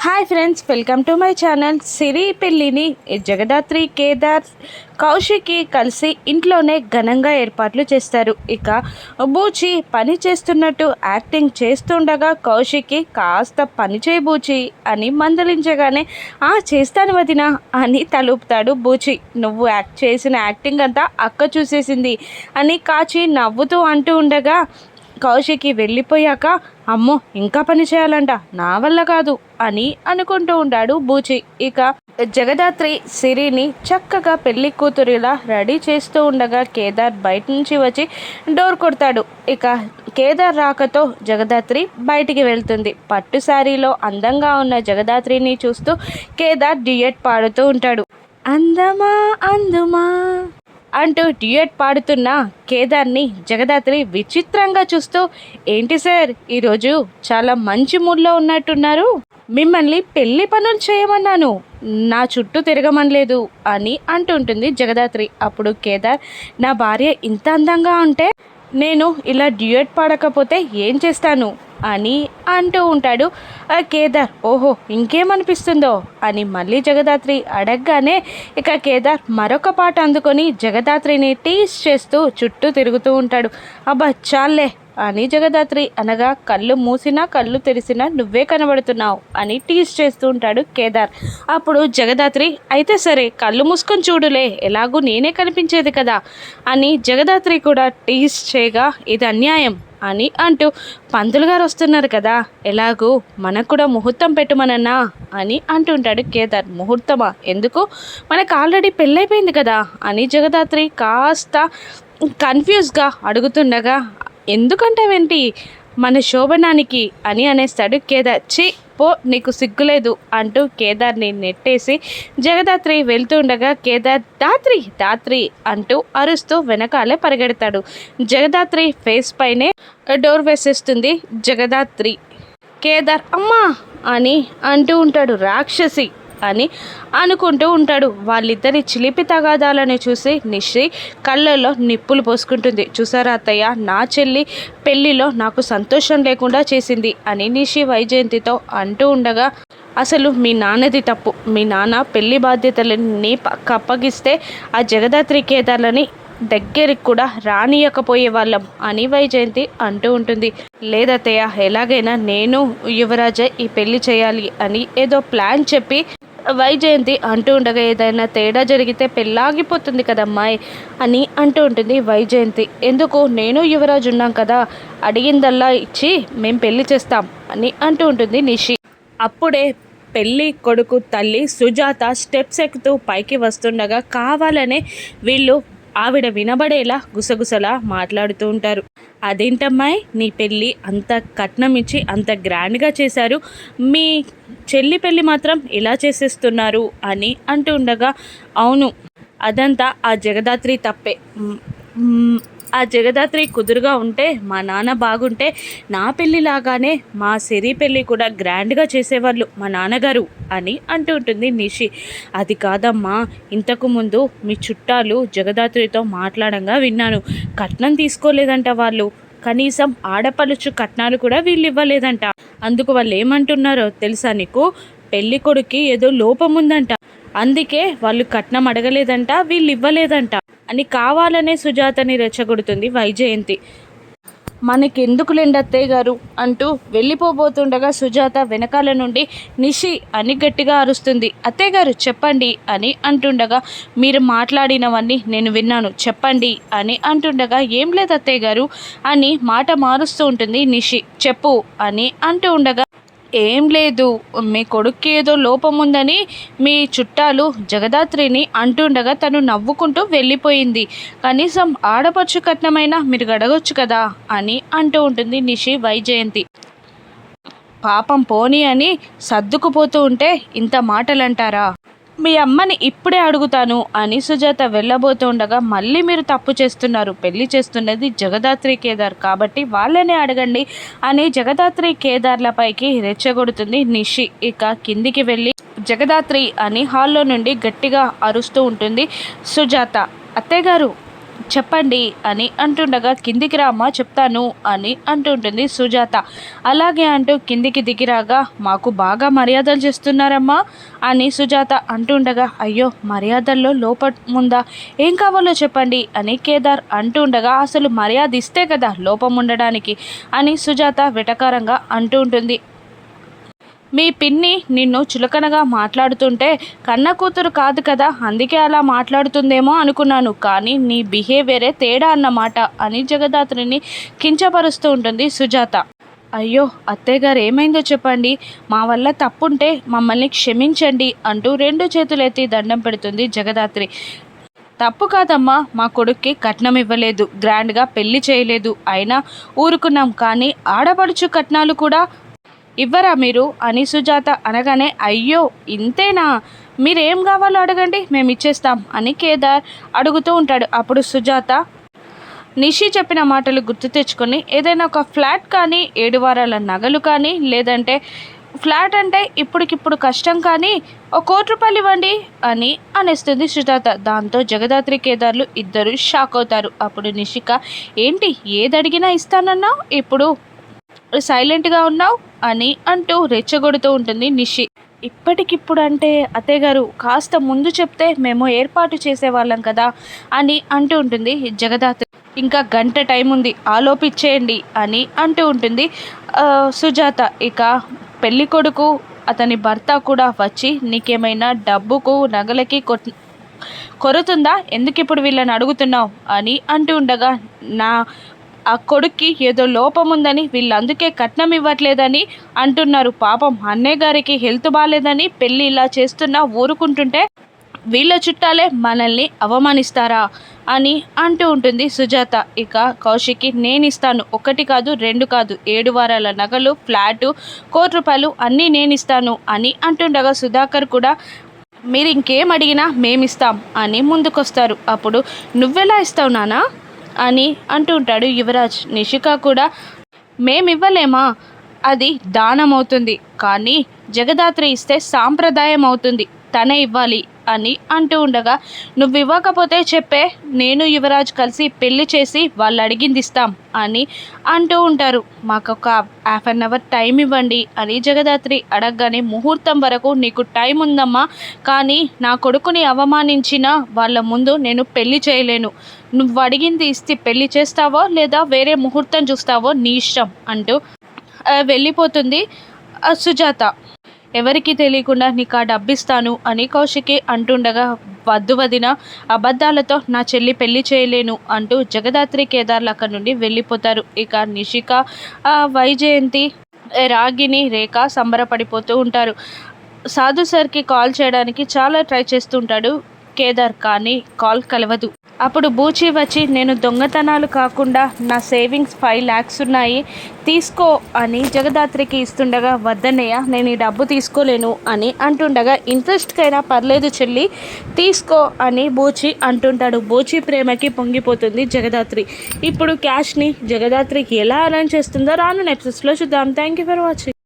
Hi friends, welcome to my channel. Siri పెళ్ళిని జగదాత్రి, కేదార్, కౌశికి కలిసి ఇంట్లోనే ఘనంగా ఏర్పాట్లు చేస్తారు. ఇక బూచి పని చేస్తున్నట్టు యాక్టింగ్ చేస్తుండగా కౌశికి కాస్త పని చేయబూచి అని మందలించగానే చేస్తాను వదినా అని తలుపుతాడు బూచి. నువ్వు చేసిన యాక్టింగ్ అంతా అక్క చూసేసింది అని కాచి నవ్వుతూ అంటూ ఉండగా కౌశికి వెళ్ళిపోయాక అమ్మో ఇంకా పని చేయాలంట, నా వల్ల కాదు అని అనుకుంటూ ఉంటాడు బూచి. ఇక జగదాత్రి సిరిని చక్కగా పెళ్లి కూతురిలా రెడీ చేస్తూ ఉండగా కేదార్ బయట నుంచి వచ్చి డోర్ కొడతాడు. ఇక కేదార్ రాకతో జగదాత్రి బయటికి వెళ్తుంది. పట్టు శారీలో అందంగా ఉన్న జగదాత్రిని చూస్తూ కేదార్ డ్యూయట్ పాడుతూ ఉంటాడు. అందమా అందుమా అంటూ డ్యూయట్ పాడుతున్న కేదార్ని జగదాత్రి విచిత్రంగా చూస్తూ, ఏంటి సార్ ఈరోజు చాలా మంచి మూడ్లో ఉన్నట్టున్నారు, మిమ్మల్ని పెళ్లి పనులు చేయమన్నాను, నా చుట్టూ తిరగమనలేదు అని అంటుంటుంది జగదాత్రి. అప్పుడు కేదార్, నా భార్య ఇంత అందంగా ఉంటే నేను ఇలా డ్యూయట్ పాడకపోతే ఏం చేస్తాను అని అంటూ ఉంటాడు కేదార్. ఓహో ఇంకేమనిపిస్తుందో అని మళ్ళీ జగదాత్రి అడగగానే ఇక కేదార్ మరొక పాట అందుకొని జగదాత్రిని టీస్ చేస్తూ చుట్టూ తిరుగుతూ ఉంటాడు. అబ్బా చాలే అని జగదాత్రి అనగా కళ్ళు మూసినా కళ్ళు తెరిసినా నువ్వే కనబడుతున్నావు అని టీస్ చేస్తూ ఉంటాడు కేదార్. అప్పుడు జగదాత్రి, అయితే సరే కళ్ళు మూసుకొని చూడులే, ఎలాగూ నేనే కనిపించేది కదా అని జగదాత్రి కూడా టీస్ చేయగా ఇది అన్యాయం అని అంటూ, పంతులు గారు వస్తున్నారు కదా, ఎలాగూ మనకు కూడా ముహూర్తం పెట్టుమనన్నా అని అంటుంటాడు కేదార్. ముహూర్తమా ఎందుకు, మనకు ఆల్రెడీ పెళ్ళైపోయింది కదా అని జగదాత్రి కాస్త కన్ఫ్యూజ్గా అడుగుతుండగా, ఎందుకంటావేంటి మన శోభనానికి అని అనేస్తాడు కేదార్. పో నీకు సిగ్గులేదు అంటూ కేదార్ని నెట్టేసి జగదాత్రి వెళ్తుండగా కేదార్ దాత్రి దాత్రి అంటూ అరుస్తూ వెనకాలే పరిగెడతాడు. జగదాత్రి ఫేస్ పైనే డోర్ వేసేస్తుంది జగదాత్రి. కేదార్ అమ్మా అని అంటూ ఉంటాడు. రాక్షసి అని అనుకుంటూ ఉంటాడు. వాళ్ళిద్దరి చిలిపి తగాదాలను చూసి నిశ్రీ కళ్ళల్లో నిప్పులు పోసుకుంటుంది. చూసారా అత్తయ్య, నా చెల్లి పెళ్లిలో నాకు సంతోషం లేకుండా చేసింది అని నిషి వైజయంతితో అంటూ ఉండగా, అసలు మీ నాన్నది తప్పు, మీ నాన్న పెళ్లి బాధ్యతలని అప్పగిస్తే ఆ జగదాత్రి కేదార్లని దగ్గరికి కూడా రానియకపోయే వాళ్ళం అని వైజయంతి అంటూ ఉంటుంది. లేదత్తయ్య, ఎలాగైనా నేను యువరాజ ఈ పెళ్లి చేయాలి అని ఏదో ప్లాన్ చెప్పి వైజయంతి అంటూ ఉండగా, ఏదైనా తేడా జరిగితే పెళ్ళాగిపోతుంది కదమ్మాయి అని అంటూ ఉంటుంది వైజయంతి. ఎందుకు, నేను యువరాజు ఉన్నాం కదా, అడిగిందల్లా ఇచ్చి మేం పెళ్లి చేస్తాం అని అంటూ ఉంటుంది నిషి. అప్పుడే పెళ్ళి కొడుకు తల్లి సుజాత స్టెప్స్ ఎక్కుతూ పైకి వస్తుండగా కావాలనే వీళ్ళు ఆవిడ వినబడేలా గుసగుసలా మాట్లాడుతూ ఉంటారు. అదేంటమ్మాయి, నీ పెళ్ళి అంత కట్నం ఇచ్చి అంత గ్రాండ్గా చేశారు, మీ చెల్లి పెళ్ళి మాత్రం ఇలా చేసేస్తున్నారు అని అంటూ ఉండగా, అవును అదంతా ఆ జగదాత్రి తప్పే, ఆ జగదాత్రి కుదురుగా ఉంటే, మా నాన్న బాగుంటే నా పెళ్ళిలాగానే మా సిరి పెళ్ళి కూడా గ్రాండ్గా చేసేవాళ్ళు మా నాన్నగారు అని అంటూ ఉంటుంది నిషి. అది కాదమ్మా, ఇంతకుముందు మీ చుట్టాలు జగదాత్రితో మాట్లాడంగా విన్నాను, కట్నం తీసుకోలేదంట వాళ్ళు, కనీసం ఆడపడుచు కట్నాలు కూడా వీళ్ళు ఇవ్వలేదంట. అందుకు వాళ్ళు ఏమంటున్నారో తెలుసా నీకు, పెళ్లి కొడుక్కి ఏదో లోపం ఉందంట, అందుకే వాళ్ళు కట్నం అడగలేదంట, వీళ్ళు ఇవ్వలేదంట అని కావాలనే సుజాతని రెచ్చగొడుతుంది వైజయంతి. మనకెందుకులేండి అత్తయ్య గారు అంటూ వెళ్ళిపోబోతుండగా సుజాత వెనకాల నుండి నిషి అని గట్టిగా అరుస్తుంది. అత్తయ్య గారు చెప్పండి అని అంటుండగా, మీరు మాట్లాడినవన్నీ నేను విన్నాను చెప్పండి అని అంటుండగా, ఏం లేదు అత్తయ్య గారు అని మాట మారుస్తూ ఉంటుంది నిషి. చెప్పు అని అంటూ ఉండగా, ఏం లేదు, మీ కొడుక్కి ఏదో లోపం ఉందని మీ చుట్టాలు జగదాత్రిని అంటుండగా తను నవ్వుకుంటూ వెళ్ళిపోయింది, కనీసం ఆడపడుచు కట్నమైనా మీరు అడగొచ్చు కదా అని అంటూ ఉంటుంది నిషి వైజయంతి. పాపం పోనీ అని సర్దుకుపోతూ ఉంటే ఇంత మాటలంటారా, మీ అమ్మని ఇప్పుడే అడుగుతాను అని సుజాత వెళ్ళబోతుండగా, మళ్ళీ మీరు తప్పు చేస్తున్నారు, పెళ్లి చేస్తున్నది జగదాత్రి కేదార్ కాబట్టి వాళ్ళనే అడగండి అని జగదాత్రి కేదార్లపైకి రెచ్చగొడుతుంది నిషి. ఇక కిందికి వెళ్ళి జగదాత్రి అని హాల్లో నుండి గట్టిగా అరుస్తూ ఉంటుంది సుజాత. అత్తయ్య గారు చెప్పండి అని అంటుండగా కిందికి రామ్మా చెప్తాను అని అంటుంటుంది సుజాత. అలాగే అంటూ కిందికి దిగిరాగా మాకు బాగా మర్యాదలు చేస్తున్నారమ్మా అని సుజాత అంటుండగా అయ్యో మర్యాదల్లో లోపముందా, ఏం కావాలో చెప్పండి అని కేదార్ అంటుండగా అసలు మర్యాద ఇస్తే కదా లోపం ఉండడానికి అని సుజాత వెటకారంగా అంటూ ఉంటుంది. మీ పిన్ని నిన్ను చులకనగా మాట్లాడుతుంటే కన్న కూతురు కాదు కదా, అందుకే అలా మాట్లాడుతుందేమో అనుకున్నాను, కానీ నీ బిహేవియరే తేడా అన్నమాట అని జగదాత్రిని కించపరుస్తూ ఉంటుంది సుజాత. అయ్యో అత్తయ్య గారు ఏమైందో చెప్పండి, మా వల్ల తప్పుంటే మమ్మల్ని క్షమించండి అంటూ 2 చేతులెత్తి దండం పెడుతుంది జగదాత్రి. తప్పు కాదమ్మా, మా కొడుక్కి కట్నం ఇవ్వలేదు, గ్రాండ్గా పెళ్లి చేయలేదు, అయినా ఊరుకున్నాం, కానీ ఆడపడుచు కట్నాలు కూడా ఇవ్వరా మీరు అని సుజాత అనగానే అయ్యో ఇంతేనా, మీరేం కావాలో అడగండి మేము ఇచ్చేస్తాం అని కేదార్ అడుగుతూ ఉంటాడు. అప్పుడు సుజాత నిషి చెప్పిన మాటలు గుర్తు తెచ్చుకొని ఏదైనా ఒక ఫ్లాట్ కానీ 7 వారాల నగలు కానీ, లేదంటే ఫ్లాట్ అంటే ఇప్పటికిప్పుడు కష్టం, కానీ ఒక 1 కోటి రూపాయలు ఇవ్వండి అని అనేస్తుంది సుజాత. దాంతో జగదాత్రి కేదార్లు ఇద్దరు షాక్ అవుతారు. అప్పుడు నిషిక ఏంటి ఏది అడిగినా ఇస్తానన్నావు, ఇప్పుడు సైలెంట్గా ఉన్నావు అని అంటూ రెచ్చగొడుతూ ఉంటుంది నిషి. ఇప్పటికిప్పుడు అంటే అత్తయ్య గారు కాస్త ముందు చెప్తే మేము ఏర్పాటు చేసేవాళ్ళం కదా అని అంటూ ఉంటుంది జగదాత్రి. ఇంకా గంట టైం ఉంది, ఆలోపించేయండి అని అంటూ ఉంటుంది సుజాత. ఇక పెళ్ళి కొడుకు అతని భర్త కూడా వచ్చి నీకేమైనా డబ్బుకు నగలకి కొరుతుందా, ఎందుకు ఇప్పుడు వీళ్ళని అడుగుతున్నావు అని అంటూ ఉండగా ఆ కొడుక్కి ఏదో లోపం ఉందని వీళ్ళు అందుకే కట్నం ఇవ్వట్లేదని అంటున్నారు, పాపం అన్నయ్య గారికి హెల్త్ బాగాలేదని పెళ్ళి ఇలా చేస్తున్నా ఊరుకుంటుంటే వీళ్ళ చుట్టాలే మనల్ని అవమానిస్తారా అని అంటూ ఉంటుంది సుజాత. ఇక కౌశిక్కి నేను ఇస్తాను, 1 కాదు 2 కాదు 7 వారాల నగలు, ఫ్లాటు, 1 కోటి రూపాయలు అన్నీ నేను ఇస్తాను అని అంటుండగా సుధాకర్ కూడా మీరు ఇంకేం అడిగినా మేమిస్తాం అని ముందుకొస్తారు. అప్పుడు నువ్వెలా ఇస్తావు నానా అని అంటూ ఉంటాడు యువరాజ్. నిషిక కూడా మేమివ్వలేమా, అది దానం అవుతుంది, కానీ జగదాత్రి ఇస్తే సాంప్రదాయం అవుతుంది, తనే ఇవ్వాలి అని అంటూ ఉండగా నువ్వు ఇవ్వకపోతే చెప్పే, నేను యువరాజ్ కలిసి పెళ్లి చేసి వాళ్ళు అడిగింది ఇస్తాం అని అంటూ ఉంటారు. మాకు ఒక 1/2 అవర్ టైం ఇవ్వండి అని జగదాత్రి అడగగానే ముహూర్తం వరకు నీకు టైం ఉందమ్మా, కానీ నా కొడుకుని అవమానించిన వాళ్ళ ముందు నేను పెళ్లి చేయలేను, నువ్వు అడిగింది ఇస్తే పెళ్లి చేస్తావో లేదా వేరే ముహూర్తం చూస్తావో నీ ఇష్టం అంటూ వెళ్ళిపోతుంది సుజాత. ఎవరికి తెలియకుండా నీకు ఆ డబ్బిస్తాను అని కౌశికి అంటుండగా వద్దు వదిన, అబద్ధాలతో నా చెల్లి పెళ్లి చేయలేను అంటూ జగదాత్రి కేదార్లు అక్కడి నుండి వెళ్ళిపోతారు. ఇక నిషిక, వైజయంతి, రాగిని, రేఖ సంబరపడిపోతూ ఉంటారు. సాధు సార్కి కాల్ చేయడానికి చాలా ట్రై చేస్తుంటాడు కేదార్, కానీ కాల్ కలవదు. అప్పుడు బూచి వచ్చి నేను దొంగతనాలు కాకుండా నా సేవింగ్స్ 5 lakhs ఉన్నాయి తీసుకో అని జగదాత్రికి ఇస్తుండగా వద్దన్నయ్య నేను ఈ డబ్బు తీసుకోలేను అని అంటుండగా ఇంట్రెస్ట్కైనా పర్లేదు చెల్లి తీసుకో అని బూచి అంటుంటాడు. బూచి ప్రేమకి పొంగిపోతుంది జగదాత్రి. ఇప్పుడు క్యాష్ని జగదాత్రికి ఎలా అరేంజ్ చేస్తుందో రాను ఎపిసోడ్స్లో చూద్దాం. Thank you for watching.